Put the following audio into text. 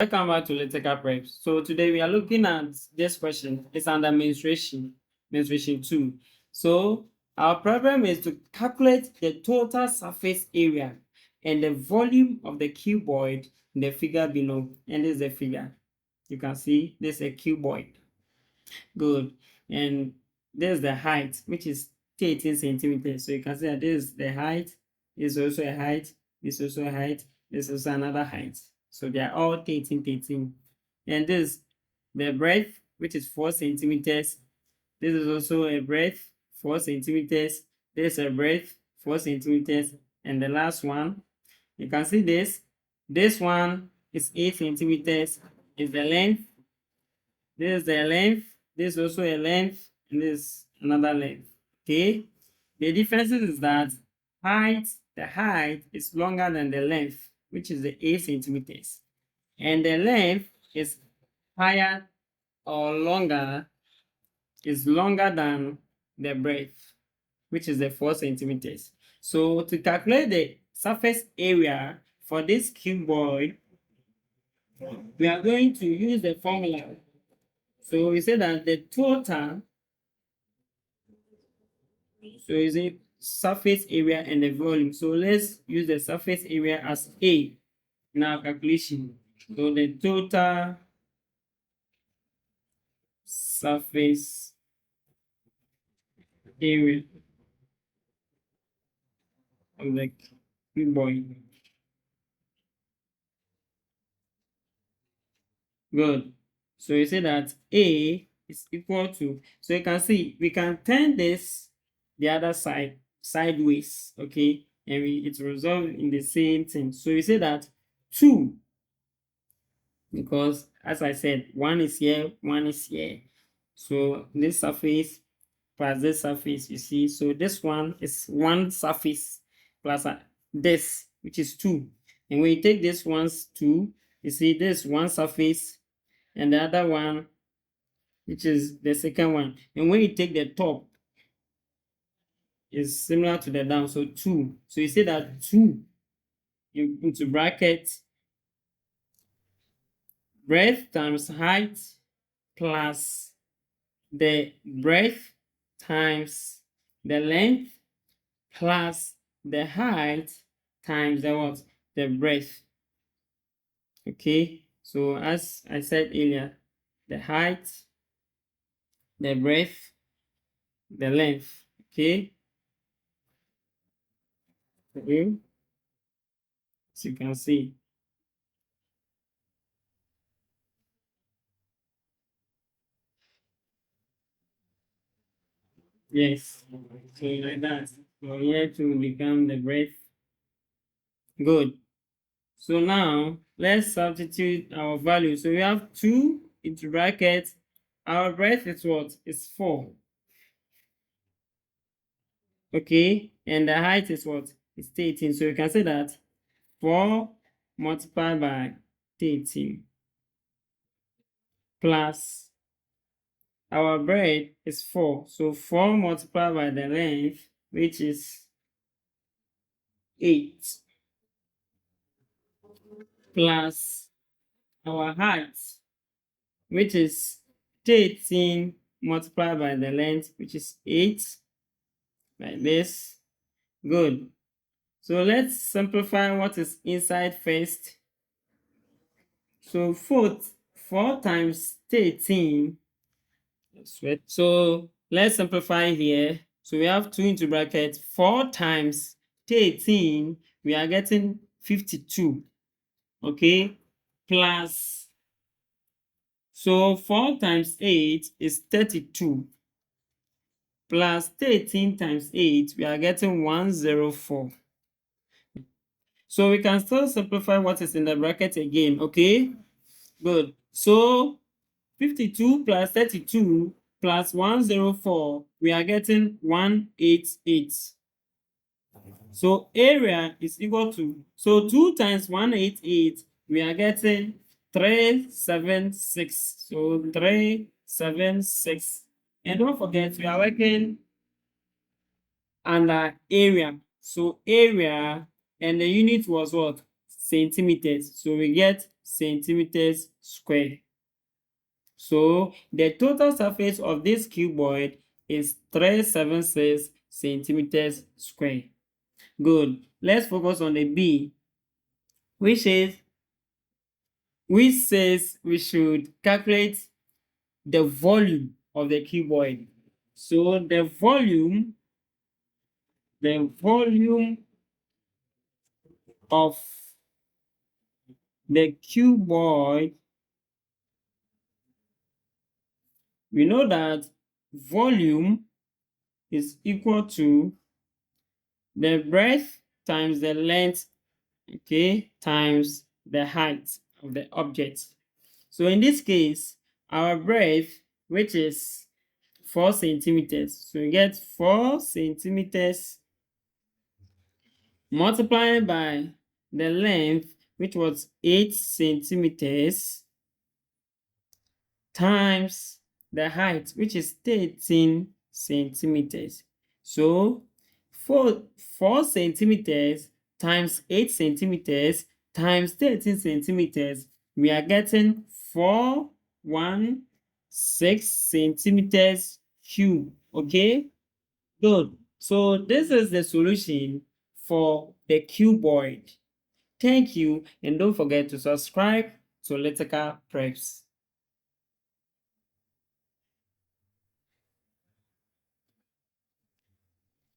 Welcome back to Electrical Prep. So today we are looking at this question. It's under mensuration, mensuration 2. So our problem is to calculate the total surface area and the volume of the cuboid in the figure below. And this is the figure. You can see this is a cuboid. Good. And there's the height, which is 18 centimeters. So you can see that this is the height, this is also a height, this is also a height, this is another height. So they are all 13. And this the breadth, which is 4 centimeters. This is also a breadth, 4 centimeters. This is a breadth, 4 centimeters. And the last one, you can see this. This one is 8 centimeters, is the length. This is the length, this is also a length, and this another length. Okay. The differences is that the height is longer than the length, which is the 8 centimeters. And the length is higher or longer, is longer than the breadth, which is the 4 centimeters. So to calculate the surface area for this cuboid, we are going to use the formula. So we say that the total, so is it surface area and the volume. So let's use the surface area as A in our calculation. So the total surface area of the cuboid. Good. So you say that A is equal to, so you can see we can turn this the other side sideways, okay, and it resolves in the same thing. So you say that 2, because as I said, 1 is here, 1 is here. So this surface plus this surface, you see, so this one is 1 surface plus this, which is 2. And when you take this one's 2, you see this 1 surface and the other one, which is the second one. And when you take the top, is similar to the down, so 2. So you see that 2 into bracket breadth times height plus the breadth times the length plus the height times the what? The breadth. Okay, so as I said earlier, the height, the breadth, the length. Okay. Okay. As you can see. Yes. So like that. So here to become the breadth. Good. So now let's substitute our value. So we have 2 into bracket. Our breadth is what? Is 4. Okay. And the height is what? Is 13. So you can say that 4 multiplied by 13 plus our breadth is 4. So 4 multiplied by the length, which is 8, plus our height, which is 13 multiplied by the length, which is 8, like this. Good. So let's simplify what is inside first. So 4 times 13. So let's simplify here. So we have 2 into bracket. 4 times 13, we are getting 52. Okay, plus, so 4 times 8 is 32, plus 13 times 8, we are getting 104. So we can still simplify what is in the bracket again. Okay, good. So 52 plus 32 plus 104, we are getting 188. So area is equal to, so 2 times 188, we are getting 376. So 376. And don't forget, we are working under area. So area, and the unit was what? Centimeters. So we get centimeters square. So the total surface of this cuboid is 376 centimeters square. Good. Let's focus on the B, which says we should calculate the volume of the cuboid. So the volume of the cuboid, we know that volume is equal to the breadth times the length, okay, times the height of the object. So in this case, our breadth, which is 4 centimeters, so we get 4 centimeters multiplied by the length, which was 8 centimeters, times the height, which is 13 centimeters. So 4 centimeters times 8 centimeters times 13 centimeters, we are getting 416 centimeters cube. Okay, good. So this is the solution for the cuboid. Thank you, and don't forget to subscribe to Electrical Preps.